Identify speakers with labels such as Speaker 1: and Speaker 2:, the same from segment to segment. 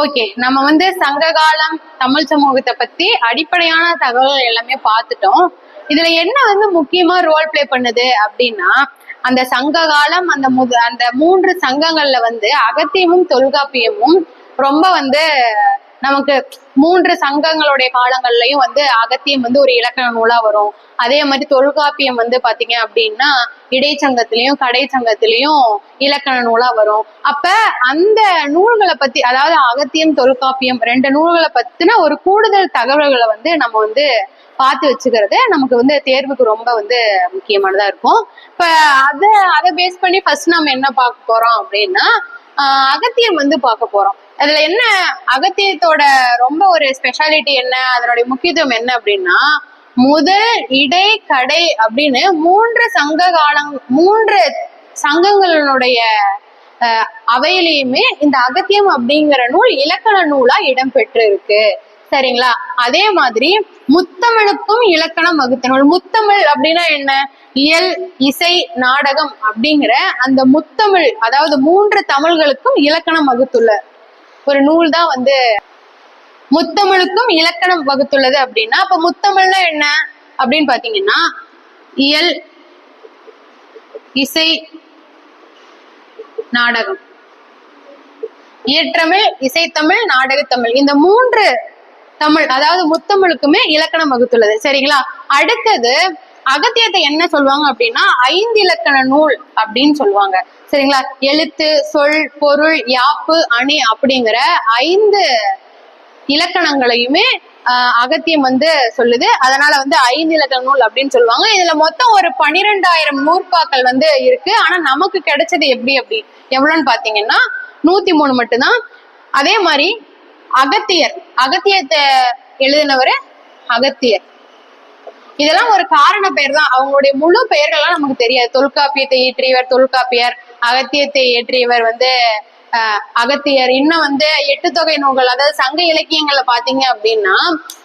Speaker 1: Okay, நம்ம வந்து சங்க காலம் தமிழ் சமூகத்தை பத்தி அடிப்படையான தகவல் எல்லாமே பார்த்துட்டோம். இதுல என்ன வந்து முக்கியமா ரோல் பிளே பண்ணுது அப்படின்னா, அந்த சங்க காலம் அந்த மூன்று சங்கங்கள்ல வந்து அகத்தியமும் தொல்காப்பியமும் ரொம்ப வந்து நமக்கு மூன்று சங்கங்களுடைய காலங்கள்லயும் வந்து அகத்தியம் வந்து ஒரு இலக்கண நூலா வரும். அதே மாதிரி தொல்காப்பியம் வந்து பாத்தீங்க அப்படின்னா இடைச்சங்கத்திலயும் கடைச்சங்கத்திலயும் இலக்கண நூலா வரும். அப்ப அந்த நூல்களை பத்தி, அதாவது அகத்தியம் தொல்காப்பியம் ரெண்டு நூல்களை பத்தின ஒரு கூடுதல் தகவல்களை வந்து நம்ம வந்து பார்த்து வச்சுக்கிறது நமக்கு வந்து தேர்வுக்கு ரொம்ப வந்து முக்கியமானதா இருக்கும். இப்ப அதை பேஸ் பண்ணி ஃபர்ஸ்ட் நம்ம என்ன பார்க்க போறோம் அப்படின்னா, அகத்தியம் வந்து பார்க்க போறோம். அதுல என்ன அகத்தியத்தோட ரொம்ப ஒரு ஸ்பெஷாலிட்டி என்ன, அதனுடைய முக்கியத்துவம் என்ன அப்படின்னா, முதல் இடை கடை அப்படின்னு மூன்று சங்கங்களுடைய அவையிலையுமே இந்த அகத்தியம் அப்படிங்கிற நூல் இலக்கண நூலா இடம்பெற்று இருக்கு. சரிங்களா? அதே மாதிரி முத்தமிழுக்கும் இலக்கணம் வகுத்த நூல். முத்தமிழ் அப்படின்னா என்ன? இயல், இசை, நாடகம் அப்படிங்கிற அந்த முத்தமிழ், அதாவது மூன்று தமிழ்களுக்கும் இலக்கணம் வகுத்துள்ள ஒரு நூல் தான் வந்து முத்தமிழுக்கும் இலக்கணம் வகுத்துள்ளது. அப்படின்னா அப்ப முத்தமிழ்னா என்ன அப்படின்னு பாத்தீங்கன்னா, இயல், இசை, நாடகம். இயற்றமிழ், இசைத்தமிழ், நாடகத்தமிழ், இந்த மூன்று தமிழ், அதாவது முத்தமிழுக்குமே இலக்கணம் வகுத்துள்ளது. சரிங்களா? அடுத்தது அகத்தியத்தை என்ன சொல்லுவாங்க அப்படின்னா, 5 இலக்கண நூல் அப்படின்னு சொல்லுவாங்க. சரிங்களா? எழுத்து, சொல், பொருள், யாப்பு, அணி அப்படிங்கிற 5 இலக்கணங்களையுமே அகத்தியம் வந்து சொல்லுது. அதனால வந்து 5 இலக்கண நூல் அப்படின்னு சொல்லுவாங்க. இதுல மொத்தம் ஒரு 12,000 நூற்பாக்கள் வந்து இருக்கு. ஆனா நமக்கு கிடைச்சது எவ்வளவுன்னு பாத்தீங்கன்னா 103 மட்டும்தான். அதே மாதிரி அகத்தியத்தை எழுதினவரு அகத்தியர். இதெல்லாம் ஒரு காரண பெயர் தான், அவங்களுடைய முழு பெயர்கள்லாம் நமக்கு தெரியாது. தொல்காப்பியத்தை இயற்றியவர் தொல்காப்பியர், அகத்தியத்தை இயற்றியவர் வந்து அகத்தியர். இன்னும் வந்து 8 தொகை நூல்கள், அதாவது சங்க இலக்கியங்கள்ல பாத்தீங்க அப்படின்னா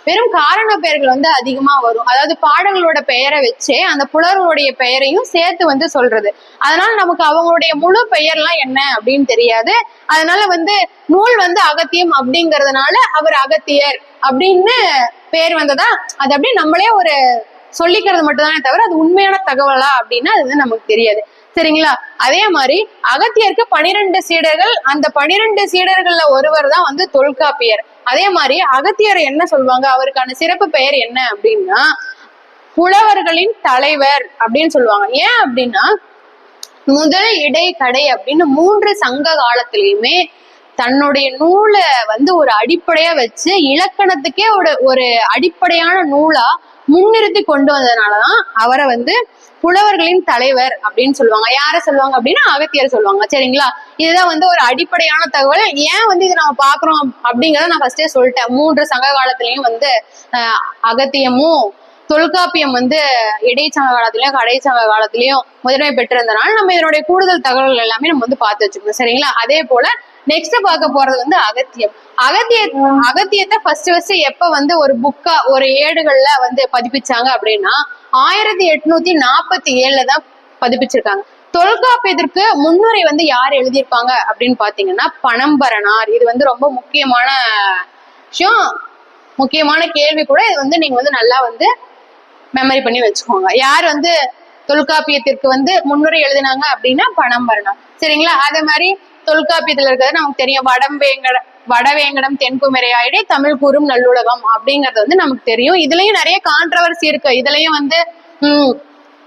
Speaker 1: வெறும் காரண பெயர்கள் வந்து அதிகமா வரும். அதாவது பாடல்களோட பெயரை வச்சு அந்த புலவர்களுடைய பெயரையும் சேர்த்து வந்து சொல்றது. அதனால நமக்கு அவங்களுடைய முழு பெயர்லாம் என்ன அப்படின்னு தெரியாது. அதனால வந்து நூல் வந்து அகத்தியம் அப்படிங்கறதுனால அவர் அகத்தியர் அப்படின்னு பேர் வந்ததா, அது அப்படி நம்மளே ஒரு சொல்லிக்கிறது மட்டும்தானே தவிர அது உண்மையான தகவலா அப்படின்னா அது வந்து நமக்கு தெரியாது. சரிங்களா? அதே மாதிரி அகத்தியருக்கு 12 சீடர்கள். அந்த 12 சீடர்கள்ல ஒருவர் தான் வந்து தொல்காப்பியர். அதே மாதிரி அகத்தியரை என்ன சொல்லுவாங்க, அவருக்கான சிறப்பு பெயர் என்ன அப்படின்னா புலவர்களின் தலைவர் அப்படின்னு சொல்லுவாங்க. ஏன் அப்படின்னா முதல் இடை கடை அப்படின்னு 3 சங்க காலத்திலயுமே தன்னுடைய நூலை வந்து ஒரு அடிப்படையா வச்சு இலக்கணத்துக்கே ஒரு அடிப்படையான நூலா முன்னிறுத்தி கொண்டு வந்ததுனாலதான் அவரை வந்து புலவர்களின் தலைவர் அப்படின்னு சொல்லுவாங்க. யார சொல்லுவாங்க அப்படின்னா அகத்தியர் சொல்லுவாங்க. சரிங்களா? இதுதான் வந்து ஒரு அடிப்படையான தகவல். ஏன் வந்து இதை நம்ம பாக்குறோம் அப்படிங்கறத நான் ஃபர்ஸ்டே சொல்லிட்டேன். 3 சங்க காலத்திலயும் வந்து அகத்தியமும் தொல்காப்பியம் வந்து இடைச்சங்க காலத்திலயும் கடைச்சங்க காலத்திலயும் முதன்மை பெற்றிருந்தனால நம்ம இதனுடைய கூடுதல் தகவல்கள் எல்லாமே நம்ம வந்து பார்த்து வச்சுக்கணும். சரிங்களா? அதே போல நெக்ஸ்ட் பார்க்க போறது வந்து அகத்தியம். அகத்தியத்தை ஃபர்ஸ்ட் எப்ப வந்து ஒரு புக்கா ஒரு ஏடுகள்ல வந்து பதிப்பிச்சாங்க அப்படின்னா 1847 தான் பதிப்பிச்சிருக்காங்க. தொல்காப்பியத்திற்கு முன்னுரை வந்து யார் எழுதியிருப்பாங்க அப்படின்னு பாத்தீங்கன்னா பனம்பரனார். இது வந்து ரொம்ப முக்கியமான விஷயம், முக்கியமான கேள்வி கூட. இது வந்து நீங்க வந்து நல்லா வந்து மெமரி பண்ணி வச்சுக்கோங்க. யார் வந்து தொல்காப்பியத்திற்கு வந்து முன்னுரை எழுதினாங்க அப்படின்னா பனம்பரனார். சரிங்களா? அதே மாதிரி தொல்காப்பியத்துல இருக்கிறது நமக்கு தெரியும், வடவேங்கடம் தென்குமரையாயிடை தமிழ் கூறும் நல்லுலகம் அப்படிங்கறது வந்து நமக்கு தெரியும். இதுலயும் நிறைய கான்ட்ரவர்சி இருக்கு. இதுலயும் வந்து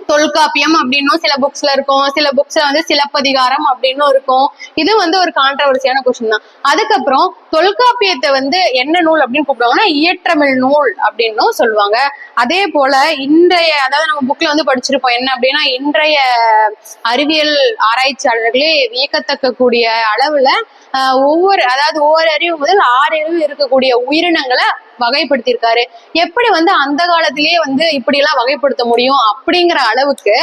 Speaker 1: தொல்காப்பியம் அப்படின்னும் சில புக்ஸ்ல இருக்கும், சில புக்ஸ்ல வந்து சிலப்பதிகாரம் அப்படின்னும் இருக்கும். இது வந்து ஒரு கான்ட்ரவர்சியான கொஸ்டின் தான். அதுக்கப்புறம் தொல்காப்பியத்தை வந்து என்ன நூல் அப்படின்னு கூப்பிடுவாங்கன்னா இயற்றமிழ் நூல் அப்படின்னும் சொல்லுவாங்க. அதே போல அதாவது நம்ம புக்ல வந்து படிச்சிருப்போம் என்ன அப்படின்னா, இன்றைய அறிவியல் ஆராய்ச்சியாளர்களே வியக்கத்தக்க கூடிய அளவுல ஒவ்வொரு அறிவு முதல் 6 அறிவு இருக்கக்கூடிய உயிரினங்களை வகைப்படுத்தியிருக்காரு. எப்படி வந்து அந்த காலத்திலேயே வந்து இப்படி எல்லாம் வகைப்படுத்த முடியும் அப்படிங்கிற அளவுக்கு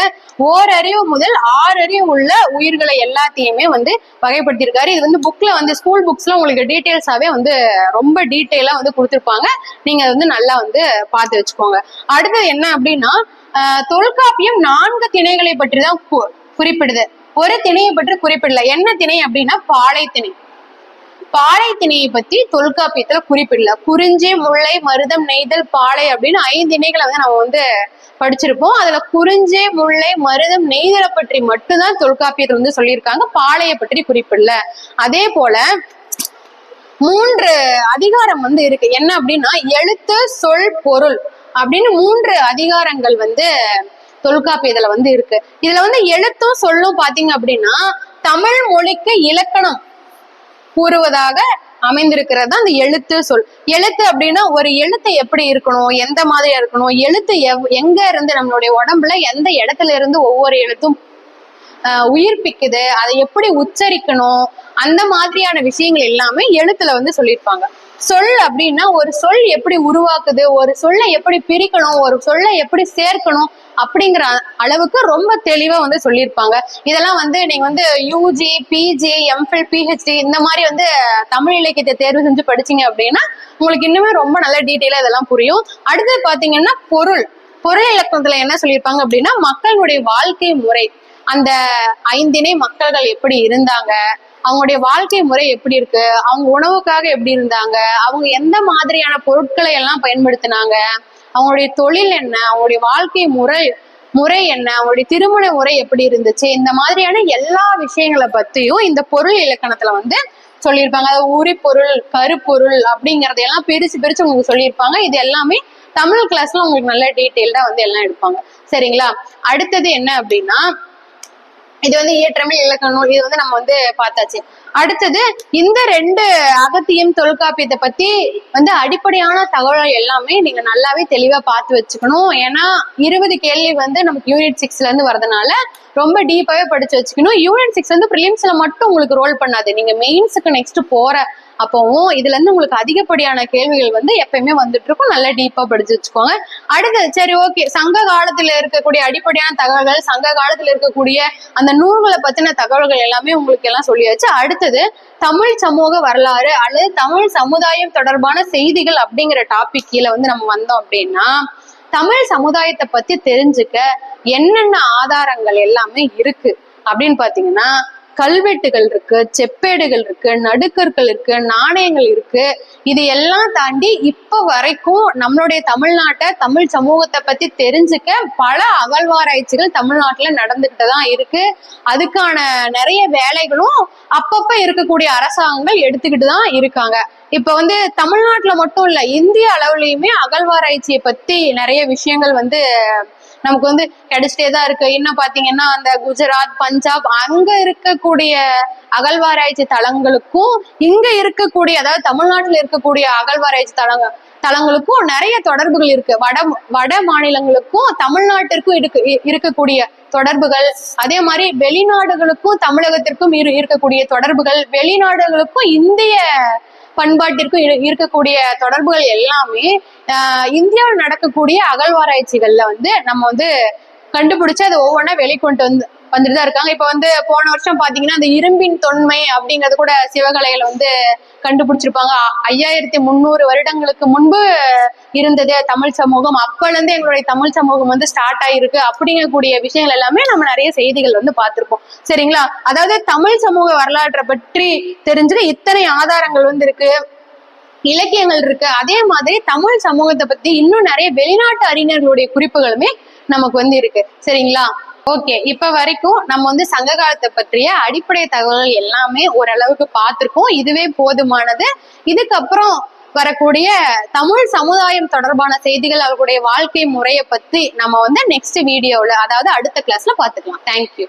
Speaker 1: ஓரறிவு முதல் 6 அறிவு உள்ள உயிர்களை எல்லாத்தையுமே வந்து வகைப்படுத்தியிருக்காரு. இது வந்து புக்ல வந்து ஸ்கூல் புக்ஸ்ல உங்களுக்கு டீட்டெயில்ஸாவே வந்து ரொம்ப டீட்டெயிலா வந்து கொடுத்துருப்பாங்க. நீங்க வந்து நல்லா வந்து பார்த்து வச்சுக்கோங்க. அடுத்தது என்ன அப்படின்னா தொல்காப்பியம் 4 திணைகளை பற்றி தான் குறிப்பிடுது. ஒரு திணையை பற்றி குறிப்பிடல. என்ன திணை அப்படின்னா பாலை திணை. பாலை திணையை பத்தி தொல்காப்பியத்துல குறிப்பிடல. குறிஞ்சி, முல்லை, மருதம், நெய்தல், பாலை அப்படின்னு 5 திணைகளை வந்து நம்ம வந்து படிச்சிருப்போம். அதுல குறிஞ்சி, முல்லை, மருதம், நெய்தலை பற்றி மட்டும்தான் தொல்காப்பியத்துல வந்து சொல்லியிருக்காங்க. பாலையை பற்றி குறிப்பிடல. அதே போல 3 அதிகாரம் வந்து இருக்கு. என்ன அப்படின்னா எழுத்து, சொல், பொருள் அப்படின்னு 3 அதிகாரங்கள் வந்து தொல்காப்பியத்துல வந்து இருக்கு. இதுல வந்து எழுத்தும் சொல்லும் பாத்தீங்க அப்படின்னா தமிழ் மொழிக்கு இலக்கணம் கூறுவதாக அமைந்திருக்கிறது தான் அந்த எழுத்து, சொல். எழுத்து அப்படின்னா ஒரு எழுத்து எப்படி இருக்கணும், எந்த மாதிரியா இருக்கணும், எழுத்து எங்க இருந்து நம்மளுடைய உடம்புல எந்த இடத்துல இருந்து ஒவ்வொரு எழுத்தும் உயிர்ப்பிக்குது, அதை எப்படி உச்சரிக்கணும், அந்த மாதிரியான விஷயங்கள் எல்லாமே எழுத்துல வந்து சொல்லியிருப்பாங்க. சொல் அப்படின்னா ஒரு சொல் எப்படி உருவாக்குது, ஒரு சொல்லை எப்படி பிரிக்கணும், ஒரு சொல்லை எப்படி சேர்க்கணும் அப்படிங்கிற அளவுக்கு ரொம்ப தெளிவா வந்து சொல்லியிருப்பாங்க. இதெல்லாம் வந்து நீங்க வந்து யூஜி, பிஜி, எம்ஃபில், பிஹெச்டி இந்த மாதிரி வந்து தமிழ் இலக்கியத்தை தேர்வு செஞ்சு படிச்சீங்க அப்படின்னா உங்களுக்கு இன்னுமே ரொம்ப நல்ல டீட்டெயிலா இதெல்லாம் புரியும். அடுத்து பாத்தீங்கன்னா பொருள் இலக்கணத்துல என்ன சொல்லியிருப்பாங்க அப்படின்னா மக்களுடைய வாழ்க்கை முறை, அந்த 5 திணை மக்கள்கள் எப்படி இருந்தாங்க, அவங்களுடைய வாழ்க்கை முறை எப்படி இருக்கு, அவங்க உணவுக்காக எப்படி இருந்தாங்க, அவங்க எந்த மாதிரியான பொருட்களை எல்லாம் பயன்படுத்தினாங்க, அவங்களுடைய தொழில் என்ன, அவங்களுடைய வாழ்க்கை முறை என்ன, அவங்களுடைய திருமண முறை எப்படி இருந்துச்சு, இந்த மாதிரியான எல்லா விஷயங்களை பத்தியும் இந்த பொருள் இலக்கணத்துல வந்து சொல்லியிருப்பாங்க. அதாவது உரிப்பொருள், கருப்பொருள் அப்படிங்கறதையெல்லாம் பிரிச்சு உங்களுக்கு சொல்லியிருப்பாங்க. இது எல்லாமே தமிழ் கிளாஸ்ல உங்களுக்கு நல்ல டீட்டெயில்டா வந்து எல்லாம் எடுப்பாங்க. சரிங்களா? அடுத்தது என்ன அப்படின்னா இது வந்து இயற்றமிழ் இலக்கண நூல். இது வந்து நம்ம வந்து பார்த்தாச்சு. அடுத்தது இந்த 2 அகத்தியம், தொல்காப்பியத்தை பத்தி வந்து அடிப்படையான தகவல் எல்லாமே நீங்க நல்லாவே தெளிவா பார்த்து வச்சுக்கணும். ஏன்னா 20 கேள்வி வந்து நமக்கு யூனிட் 6ல இருந்து வரதுனால ரொம்ப டீப்பாவே படிச்சு வச்சுக்கணும். யூனிட் 6 வந்து பிரிலிம்ஸ்ல மட்டும் உங்களுக்கு ரோல் பண்ணாது, நீங்க மெயின்ஸுக்கு நெக்ஸ்ட் போற அப்பவும் இதுல இருந்து உங்களுக்கு அதிகப்படியான கேள்விகள் வந்து எப்பயுமே வந்துட்டு இருக்கும். நல்லா டீப்பா படிச்சு வச்சுக்கோங்க. அடுத்தது சரி ஓகே, சங்க காலத்துல இருக்கக்கூடிய அடிப்படையான தகவல்கள், சங்க காலத்துல இருக்கக்கூடிய அந்த நூல்களை பத்தின தகவல்கள் எல்லாமே உங்களுக்கு எல்லாம் சொல்லியாச்சு. அடுத்தது தமிழ் சமூக வரலாறு அல்லது தமிழ் சமுதாயம் தொடர்பான செய்திகள் அப்படிங்கிற டாபிக் கீழே வந்து நம்ம வந்தோம் அப்படின்னா தமிழ் சமுதாயத்தை பத்தி தெரிஞ்சுக்க என்னென்ன ஆதாரங்கள் எல்லாமே இருக்கு அப்படின்னு பாத்தீங்கன்னா கல்வெட்டுகள் இருக்கு, செப்பேடுகள் இருக்கு, நடுக்கற்கள் இருக்கு, நாணயங்கள் இருக்கு. இது எல்லாம் தாண்டி இப்ப வரைக்கும் நம்மளுடைய தமிழ்நாட்டை, தமிழ் சமூகத்தை பத்தி தெரிஞ்சுக்க பல அகழ்வாராய்ச்சிகள் தமிழ்நாட்டுல நடந்துகிட்டு தான் இருக்கு. அதுக்கான நிறைய வேலைகளும் அப்பப்ப இருக்கக்கூடிய அரசாங்கங்கள் எடுத்துக்கிட்டு தான் இருக்காங்க. இப்ப வந்து தமிழ்நாட்டுல மட்டும் இல்ல, இந்திய அளவுலயுமே அகழ்வாராய்ச்சியை பத்தி நிறைய விஷயங்கள் வந்து நமக்கு வந்து கிடைச்சிட்டே தான் இருக்கு. இன்னும் பாத்தீங்கன்னா அந்த குஜராத், பஞ்சாப் அங்க இருக்கக்கூடிய அகழ்வாராய்ச்சி தளங்களுக்கும் இங்க இருக்கக்கூடிய அதாவது தமிழ்நாட்டுல இருக்கக்கூடிய அகழ்வாராய்ச்சி தளங்களுக்கும் நிறைய தொடர்புகள் இருக்கு. வட மாநிலங்களுக்கும் தமிழ்நாட்டிற்கும் இருக்கக்கூடிய தொடர்புகள், அதே மாதிரி வெளிநாடுகளுக்கும் தமிழகத்திற்கும் இருக்கக்கூடிய தொடர்புகள், வெளிநாடுகளுக்கும் இந்திய பண்பாட்டிற்கும் இருக்கக்கூடிய தொடர்புகள் எல்லாமே இந்தியாவில் நடக்கக்கூடிய அகழ்வாராய்ச்சிகள்ல வந்து நம்ம வந்து கண்டுபிடிச்சு அதை ஒவ்வொன்றா வெளிக்கொண்டு வந்துட்டுதான் இருக்காங்க. இப்ப வந்து போன வருஷம் பாத்தீங்கன்னா அந்த இரும்பின் தொன்மை அப்படிங்கறது கூட சிவகலையில வந்து கண்டுபிடிச்சிருப்பாங்க. 5300 வருடங்களுக்கு முன்பு இருந்தது தமிழ் சமூகம், அப்பல இருந்து எங்களுடைய தமிழ் சமூகம் வந்து ஸ்டார்ட் ஆயிருக்கு அப்படிங்கக்கூடிய விஷயங்கள் எல்லாமே நம்ம நிறைய செய்திகள் வந்து பார்த்திருப்போம். சரிங்களா? அதாவது தமிழ் சமூக வரலாற்றை பற்றி தெரிஞ்சுட்டு இத்தனை ஆதாரங்கள் வந்து இருக்கு, இலக்கியங்கள் இருக்கு. அதே மாதிரி தமிழ் சமூகத்தை பத்தி இன்னும் நிறைய வெளிநாட்டு அறிஞர்களுடைய குறிப்புகளுமே நமக்கு வந்து இருக்கு. சரிங்களா? ஓகே, இப்ப வரைக்கும் நம்ம வந்து சங்க காலத்தை பற்றிய அடிப்படை தகவல்கள் எல்லாமே ஓரளவுக்கு பார்த்திருக்கோம். இதுவே போதுமானது. இதுக்கப்புறம் வரக்கூடிய தமிழ் சமுதாயம் தொடர்பான செய்திகள், அவர்களுடைய வாழ்க்கை முறையை பத்தி நம்ம வந்து நெக்ஸ்ட் வீடியோல அதாவது அடுத்த கிளாஸ்ல பாத்துக்கலாம். தேங்க்யூ.